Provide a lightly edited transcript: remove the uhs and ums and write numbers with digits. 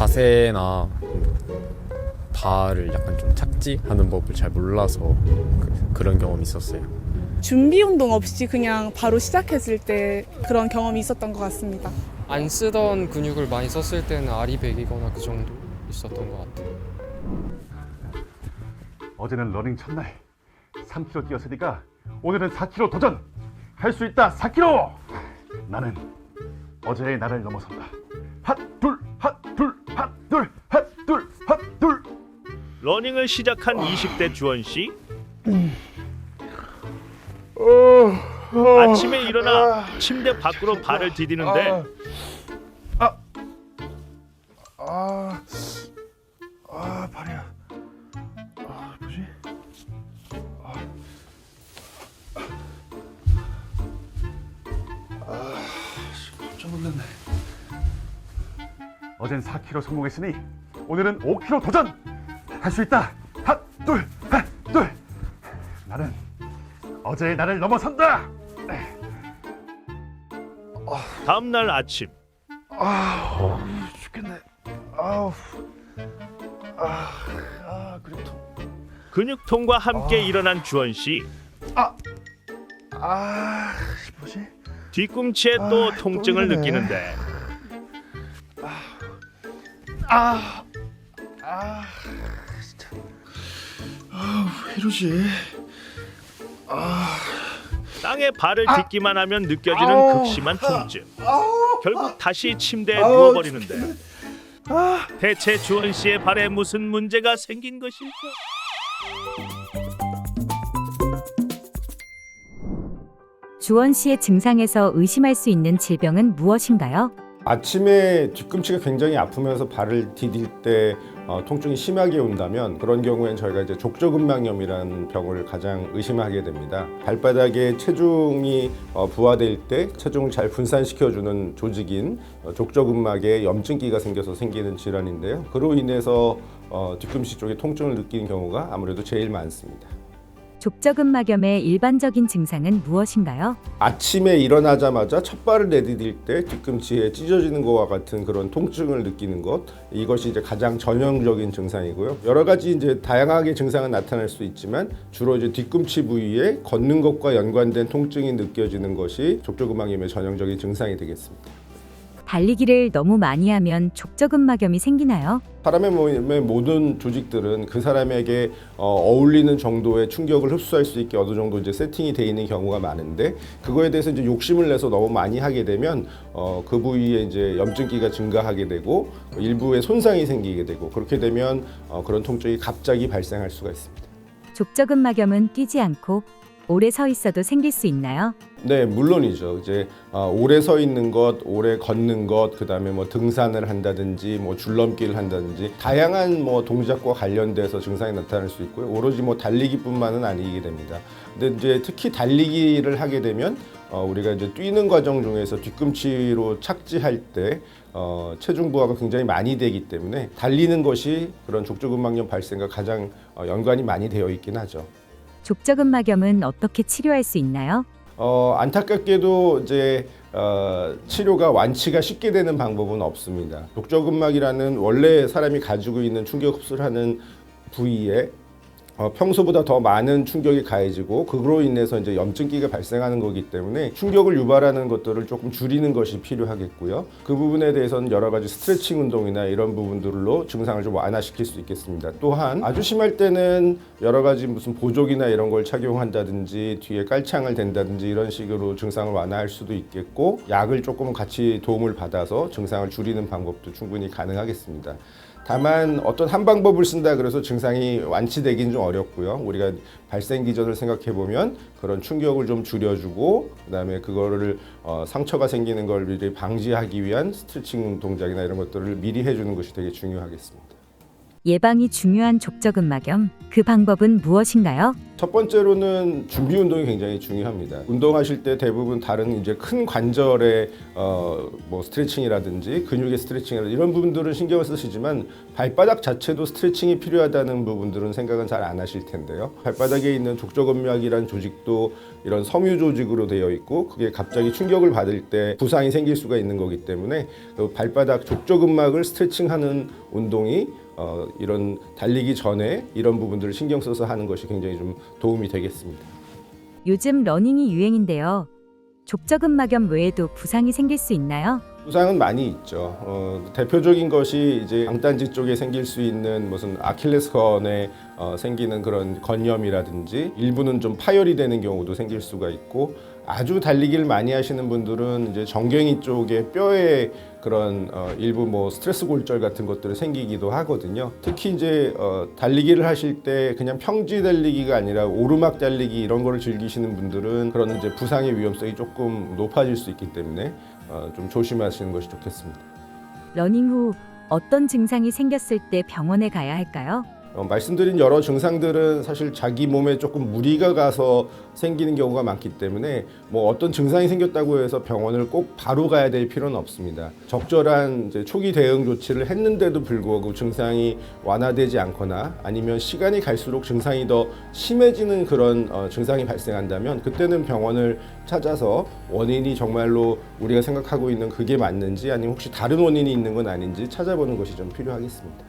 자세나 발을 약간 좀 착지하는 법을 잘 몰라서 그런 경험이 있었어요. 준비 운동 없이 그냥 바로 시작했을 때 그런 경험이 있었던 것 같습니다. 안 쓰던 근육을 많이 썼을 때는 알이 배기거나 그 정도 있었던 것 같아요. 어제는 러닝 첫날 3km 뛰었으니까 오늘은 4km 도전! 할 수 있다 4km! 나는 어제의 나를 넘어선다. 핫둘 핫둘 핫둘 핫둘 핫둘. 러닝을 시작한 20대 주원 씨. 아침에 일어나 침대 밖으로 발을 디디는데 발이야. 뭐지? 깜짝 놀랐네. 어젠 4km 성공했으니 오늘은 5km 도전! 할 수 있다! 핫둘 핫둘. 나는 어제의 나를 넘어선다! 다음 날 아침 죽겠네. 그립통. 근육통과 함께 일어난 주원 씨. 뭐지? 뒤꿈치에 또 또 통증을 이러네. 느끼는데 진짜. 왜 이러지? 땅에 발을 딛기만 하면 느껴지는 극심한 통증. 결국 다시 침대에 누워버리는데 대체 주원 씨의 발에 무슨 문제가 생긴 것일까? 주원 씨의 증상에서 의심할 수 있는 질병은 무엇인가요? 아침에 뒤꿈치가 굉장히 아프면서 발을 디딜 때 통증이 심하게 온다면 그런 경우엔 저희가 이제 족저근막염이라는 병을 가장 의심하게 됩니다. 발바닥에 체중이 부하될 때 체중을 잘 분산시켜주는 조직인 족저근막에 염증기가 생겨서 생기는 질환인데요. 그로 인해서 뒤꿈치 쪽에 통증을 느끼는 경우가 아무래도 제일 많습니다. 족저근막염의 일반적인 증상은 무엇인가요? 아침에 일어나자마자 첫 발을 내디딜 때 뒤꿈치에 찢어지는 것과 같은 그런 통증을 느끼는 것, 이것이 이제 가장 전형적인 증상이고요. 여러 가지 이제 다양하게 증상은 나타날 수 있지만 주로 이제 뒤꿈치 부위에 걷는 것과 연관된 통증이 느껴지는 것이 족저근막염의 전형적인 증상이 되겠습니다. 달리기를 너무 많이 하면 족저근막염이 생기나요? 사람의 몸의 모든 조직들은 그 사람에게 어울리는 정도의 충격을 흡수할 수 있게 어느 정도 이제 세팅이 되어 있는 경우가 많은데 그거에 대해서 이제 욕심을 내서 너무 많이 하게 되면 그 부위에 이제 염증기가 증가하게 되고 일부에 손상이 생기게 되고 그렇게 되면 그런 통증이 갑자기 발생할 수가 있습니다. 족저근막염은 뛰지 않고 오래 서 있어도 생길 수 있나요? 네, 물론이죠. 이제 오래 서 있는 것, 오래 걷는 것, 그다음에 뭐 등산을 한다든지, 뭐 줄넘기를 한다든지 다양한 뭐 동작과 관련돼서 증상이 나타날 수 있고요. 오로지 뭐 달리기뿐만은 아니게 됩니다. 근데 이제 특히 달리기를 하게 되면 우리가 이제 뛰는 과정 중에서 뒤꿈치로 착지할 때 체중 부하가 굉장히 많이 되기 때문에 달리는 것이 그런 족저근막염 발생과 가장 연관이 많이 되어 있긴 하죠. 족저근막염은 어떻게 치료할 수 있나요? 안타깝게도 이제 치료가 완치가 쉽게 되는 방법은 없습니다. 족저근막이라는 원래 사람이 가지고 있는 충격 흡수를 하는 부위에 평소보다 더 많은 충격이 가해지고 그로 인해서 이제 염증기가 발생하는 거기 때문에 충격을 유발하는 것들을 조금 줄이는 것이 필요하겠고요. 그 부분에 대해서는 여러 가지 스트레칭 운동이나 이런 부분들로 증상을 좀 완화시킬 수 있겠습니다. 또한 아주 심할 때는 여러 가지 무슨 보조기나 이런 걸 착용한다든지 뒤에 깔창을 댄다든지 이런 식으로 증상을 완화할 수도 있겠고 약을 조금 같이 도움을 받아서 증상을 줄이는 방법도 충분히 가능하겠습니다. 다만 어떤 한 방법을 쓴다 그래서 증상이 완치되긴 좀 어렵고요. 우리가 발생 기전을 생각해 보면 그런 충격을 좀 줄여주고 그다음에 그거를 상처가 생기는 걸 미리 방지하기 위한 스트레칭 동작이나 이런 것들을 미리 해주는 것이 되게 중요하겠습니다. 예방이 중요한 족저근막염. 그 방법은 무엇인가요? 첫 번째로는 준비 운동이 굉장히 중요합니다. 운동하실 때 대부분 다른 이제 큰 관절의 뭐 스트레칭이라든지 근육의 스트레칭이라든지 이런 부분들은 신경을 쓰시지만 발바닥 자체도 스트레칭이 필요하다는 부분들은 생각은 잘 안 하실 텐데요. 발바닥에 있는 족저근막이라는 조직도 이런 섬유 조직으로 되어 있고 그게 갑자기 충격을 받을 때 부상이 생길 수가 있는 거기 때문에 그 발바닥 족저근막을 스트레칭하는 운동이 이런 달리기 전에 이런 부분들을 신경 써서 하는 것이 굉장히 좀 도움이 되겠습니다. 요즘 러닝이 유행인데요. 족저근막염 외에도 부상이 생길 수 있나요? 부상은 많이 있죠. 대표적인 것이 이제 양단지 쪽에 생길 수 있는 무슨 아킬레스건에 생기는 그런 건염이라든지 일부는 좀 파열이 되는 경우도 생길 수가 있고 아주 달리기를 많이 하시는 분들은 이제 정경이 쪽에 뼈에 그런 일부 뭐 스트레스 골절 같은 것들이 생기기도 하거든요. 특히 이제 달리기를 하실 때 그냥 평지 달리기가 아니라 오르막 달리기 이런 거를 즐기시는 분들은 그런 이제 부상의 위험성이 조금 높아질 수 있기 때문에 좀 조심하시는 것이 좋겠습니다. 러닝 후 어떤 증상이 생겼을 때 병원에 가야 할까요? 말씀드린 여러 증상들은 사실 자기 몸에 조금 무리가 가서 생기는 경우가 많기 때문에 뭐 어떤 증상이 생겼다고 해서 병원을 꼭 바로 가야 될 필요는 없습니다. 적절한 이제 초기 대응 조치를 했는데도 불구하고 증상이 완화되지 않거나 아니면 시간이 갈수록 증상이 더 심해지는 그런 증상이 발생한다면 그때는 병원을 찾아서 원인이 정말로 우리가 생각하고 있는 그게 맞는지 아니면 혹시 다른 원인이 있는 건 아닌지 찾아보는 것이 좀 필요하겠습니다.